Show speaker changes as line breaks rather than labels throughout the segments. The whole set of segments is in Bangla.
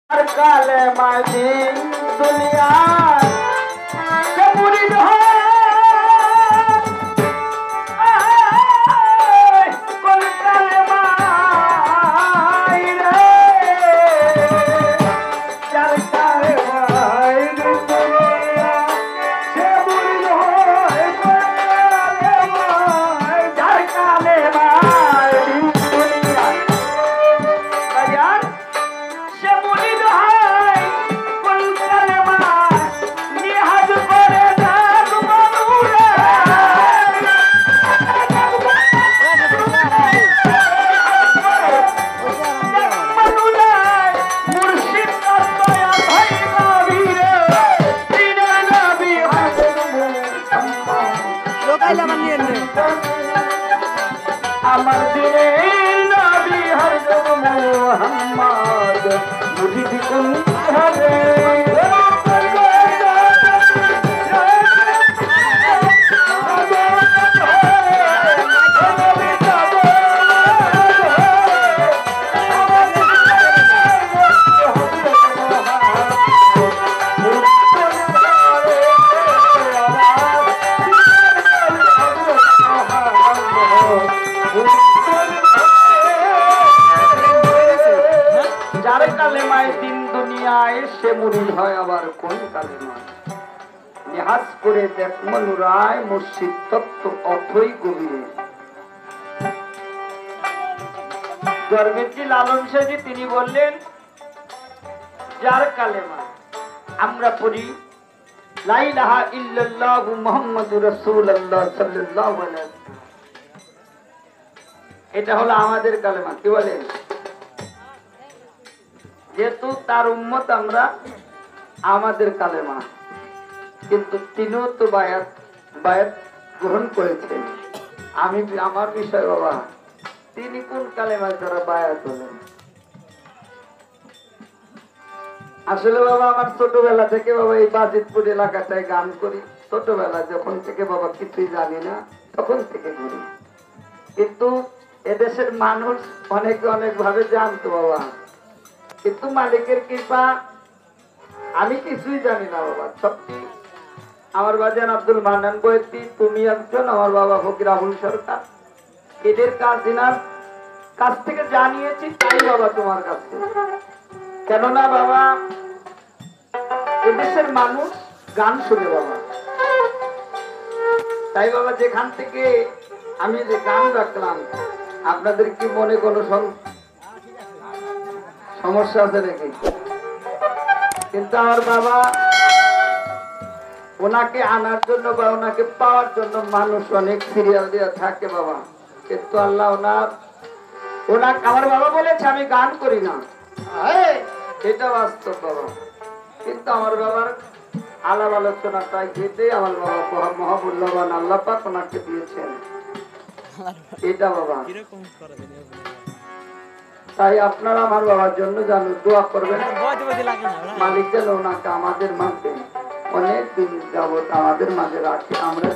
কালে মাঝি দুনিয়া মুড়ি কোন কালে মাই রে চার কালে মাই দুনিয়া সে মুড়ি চার কালে মাই দুনিয়া বাজার সে মুড়ি আমার দিনে নবী হযরত মুহাম্মদ মুজিদ কোন হবে কালেমায় দিন দুনিয়ায় সে মুরিদ হয় আবার কোন কালেমা নিহাজ করে দেখ মনুরায় মুর্শিদ তত্ত্ব অথই গভীরে গর্বের লালন সাজি তিনি বললেন যার কালেমা আমরা পড়ি লা ইলাহা ইল্লাল্লাহু মুহাম্মাদুর রাসূলুল্লাহ সাল্লাল্লাহু আলাইহি এটা হলো আমাদের কালেমা কি বলেন যেহেতু তার উম্মত আমরা আমাদের কালেমা কিন্তু তিনিও তো বায়াত গ্রহণ করেছেন আমি আমার বিষয় বাবা তিনি কোন কালেমা যারা বায়াত হলেন আসলে বাবা আমার ছোটবেলা থেকে বাবা এই বাজিতপুর এলাকাটায় গান করি ছোটবেলা যখন থেকে বাবা কিছুই জানি না তখন থেকে ঘুরি কিন্তু এদেশের মানুষ অনেকে অনেক ভাবে জানতো বাবা কিন্তু মালিকের কৃপা আমি কিছুই জানি না বাবা সত্যি আমার বাজান আব্দুল মান্নান বয়সী তুমি একজন আমার বাবা ফকির আবুল সরকার এদের কাছ থেকে জানিয়েছি তাই বাবা তোমার কাছে কেননা বাবা এদেশের মানুষ গান শুনে বাবা তাই বাবা যেখান থেকে আমি যে গান রাখলাম আপনাদের কি মনে কোনো সমস্যা আছে নাকি কিন্তু আমার বাবা ওনাকে আনার জন্য বা ওনাকে পাওয়ার জন্য মানুষ অনেক সিরিয়াল দিয়ে থাকে বাবা কিন্তু আল্লাহ ওনাকে আমার বাবা বলেছে আমি গান করি না এটা বাস্তব বাবা কিন্তু আমার বাবার আলাপ আলোচনাটাই ঘেটে আমার বাবা মহামূল্যবান আল্লাহ পাক ওনাকে দিয়েছেন এটা বাবা তাই আপনারা আমার বাবার জন্য জানো দোয়া করবেন মালিক যেন ওনাকে আমাদের মাঝে অনেক দিন যাবত আমাদের মাঝে রাখে আমরা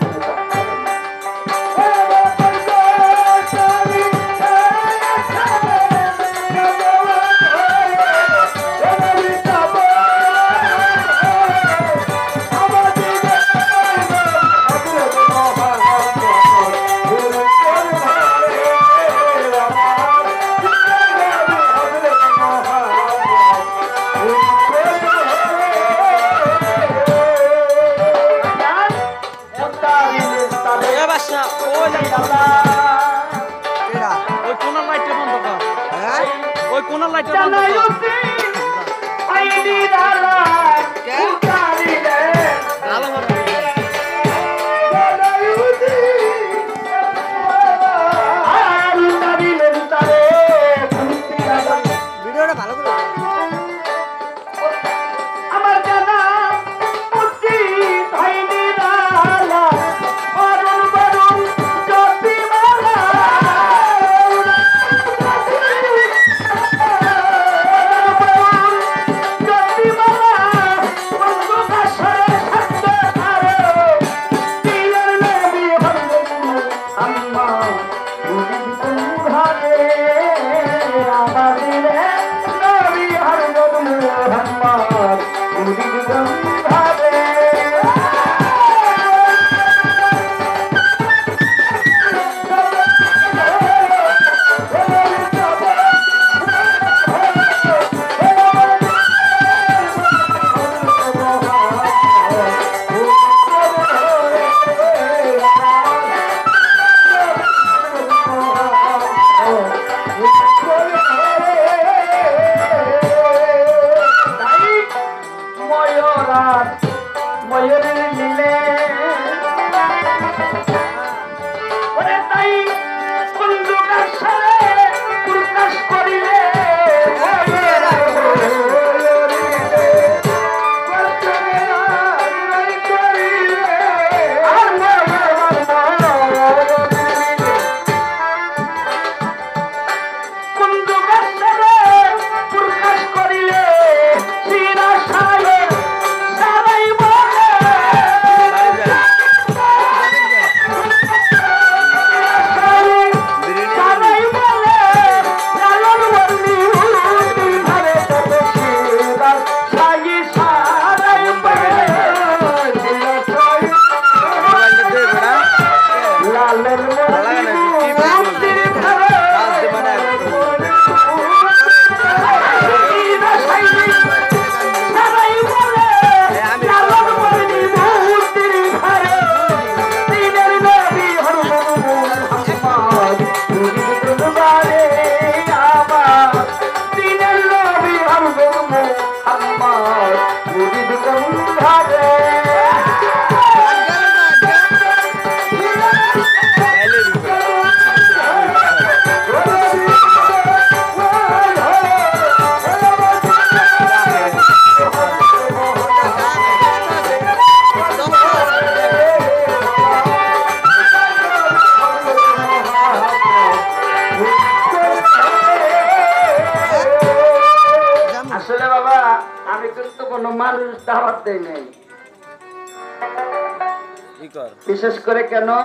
কিন্তু কোনো মানুষ দাওয়াত দেয় নাই। বিশেষ করে কেন